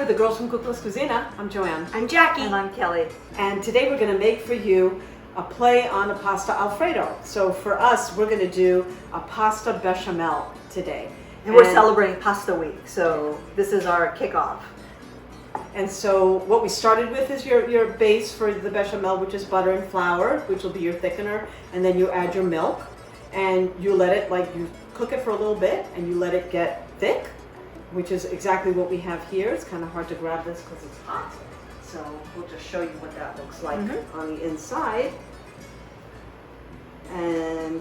the girls from Cookless Kouzina. I'm Joanne. I'm Jackie. And I'm Kelly. And today we're going to make for you a play on a pasta Alfredo. So for us, we're going to do a pasta bechamel today. And we're celebrating Pasta Week, so this is our kickoff. And so what we started with is your base for the bechamel, which is butter and flour, which will be your thickener. And then you add your milk and you let it, you cook it for a little bit and you let it get thick, which is exactly what we have here. It's kind of hard to grab this because it's hot. So we'll just show you what that looks like on the inside. And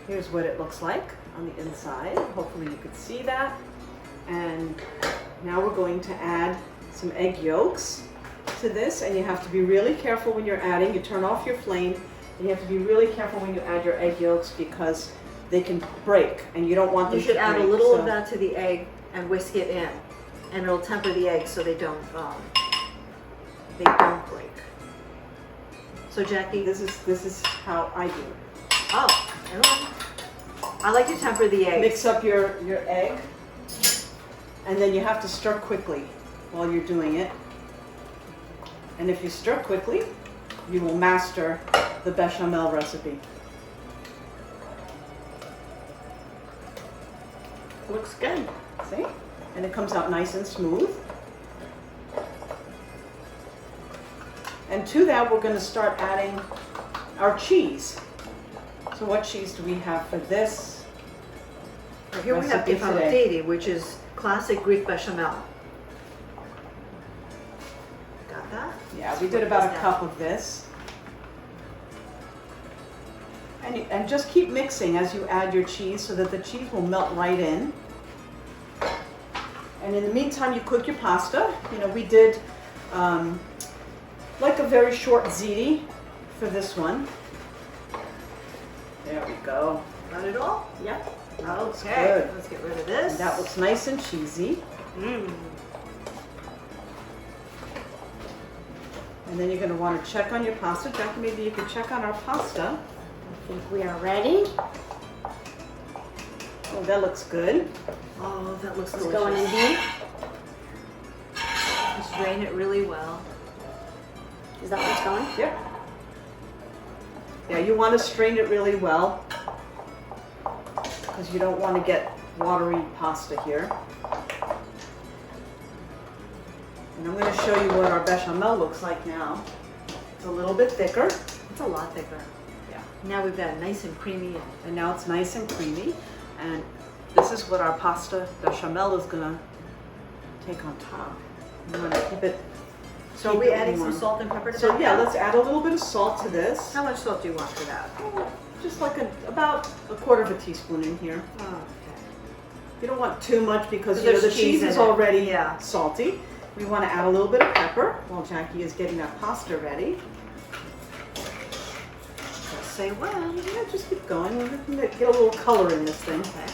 here's what it looks like on the inside. Hopefully you could see that. And now we're going to add some egg yolks to this, and you have to be really careful when you're adding. You turn off your flame, and you have to be really careful when you add your egg yolks because they can break, and you don't want them to break. You should add a little of that to the egg and whisk it in, and it'll temper the eggs so they don't break. So Jackie, this is how I do it. Oh, I like to temper the eggs. Mix up your egg, and then you have to stir quickly while you're doing it. And if you stir quickly, you will master the bechamel recipe. Looks good, see? And it comes out nice and smooth. And to that, we're going to start adding our cheese. So what cheese do we have for this? Well, here we have papoutsakia, which is classic Greek bechamel. Got that? Yeah, we did about a cup of this. And just keep mixing as you add your cheese so that the cheese will melt right in. And in the meantime, you cook your pasta. You know, we did like a very short ziti for this one. There we go. Got it all? Yep. That looks Okay, good. let's get rid of this. And that looks nice and cheesy. Mm. And then you're going to want to check on your pasta. Jackie, maybe you can check on our pasta. I think we are ready. Oh, that looks good. Oh, that looks It's delicious. going in deep. Just drain it really well. Is that what's going? Yep. Yeah, you want to strain it really well because you don't want to get watery pasta here. And I'm going to show you what our bechamel looks like now. It's a little bit thicker. It's a lot thicker. Yeah. Now we've got it nice and creamy. And now it's nice and creamy. And this is what our pasta bechamel is going to take on top. I'm going to keep it. So are we adding some salt and pepper to that? So yeah, let's add a little bit of salt to this. How much salt do you want for that? Just like about a quarter of a teaspoon in here. Oh, okay. You don't want too much because There's the cheese is already Yeah. salty. We want to add a little bit of pepper while Jackie is getting that pasta ready. Just say when. Yeah, just keep going. We're going to get a little color in this thing. Okay.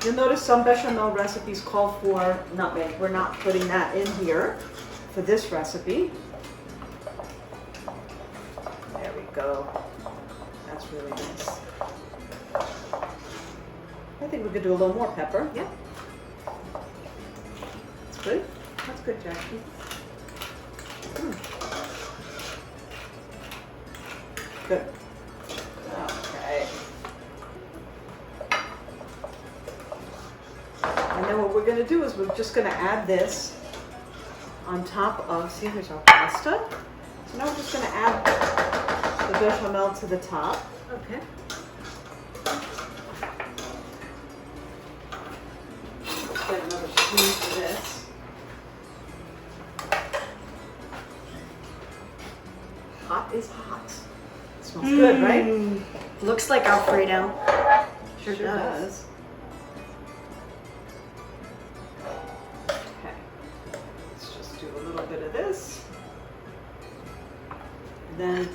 You'll notice some bechamel recipes call for nutmeg. We're not putting that in here for this recipe. There we go. That's really nice. I think we could do a little more pepper. Yeah. That's good. That's good, Jackie. Good. Okay. And then what we're going to do is we're just going to add this on top of, see, here's our pasta. So now we're just going to add the bechamel to the top. Okay. Let's get another spoon for this. Hot is hot. It smells good, right? Looks like Alfredo. Sure does. Okay. Let's just do a little bit of this. And then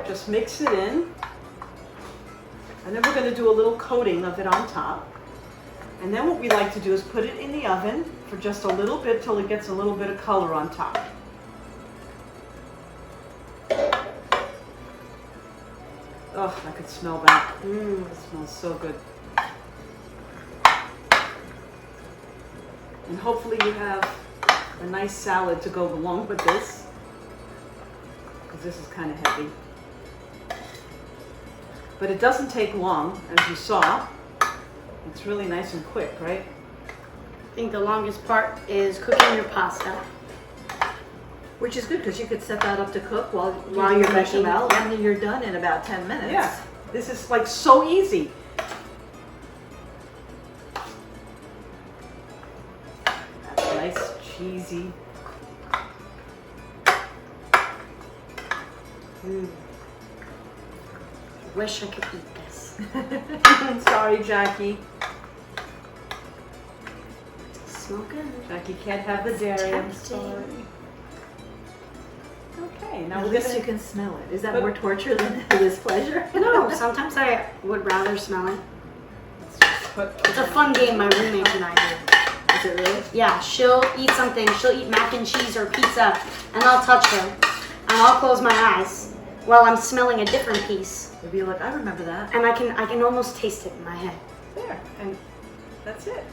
just mix it in. And then we're going to do a little coating of it on top. And then what we like to do is put it in the oven for just a little bit till it gets a little bit of color on top. Oh, I could smell that. It smells so good. And hopefully you have a nice salad to go along with this, because this is kind of heavy. But it doesn't take long, as you saw. It's really nice and quick, right? I think the longest part is cooking your pasta. Which is good because you could set that up to cook while While you're you're making- bechamel, and then you're done in about 10 minutes. Yeah, this is like so easy. That's nice, cheesy. Wish I could eat this. Sorry, Jackie. Smell good. Jackie can't have the dairy. I'm Tempting. sorry. Okay, now At we're least gonna. you can smell it. Is that But- more torture than it is pleasure? No, sometimes I would rather smell it. Let's just put. It's a fun game my roommate and I do. Is it really? Yeah, she'll eat something. She'll eat mac and cheese or pizza, and I'll touch her, and I'll close my eyes while I'm smelling a different piece, You'd be like, I remember that. and I can almost taste it in my head. There, and that's it.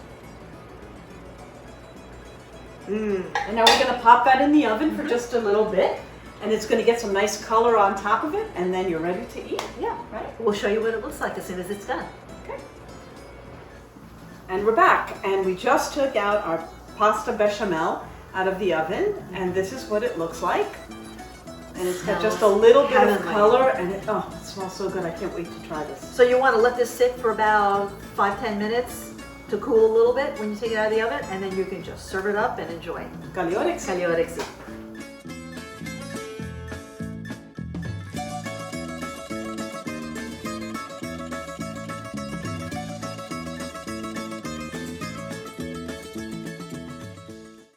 Mmm. And now we're gonna pop that in the oven for just a little bit, and it's gonna get some nice color on top of it, and then you're ready to eat. Yeah. Right? We'll show you what it looks like as soon as it's done. Okay. And we're back, and we just took out our pasta bechamel out of the oven, and this is what it looks like. And it's got just a little bit of Heavenly. color, and it smells so good. I can't wait to try this. So you want to let this sit for about 5-10 minutes to cool a little bit when you take it out of the oven, and then you can just serve it up and enjoy. Kalyorix. Kalyoriksi.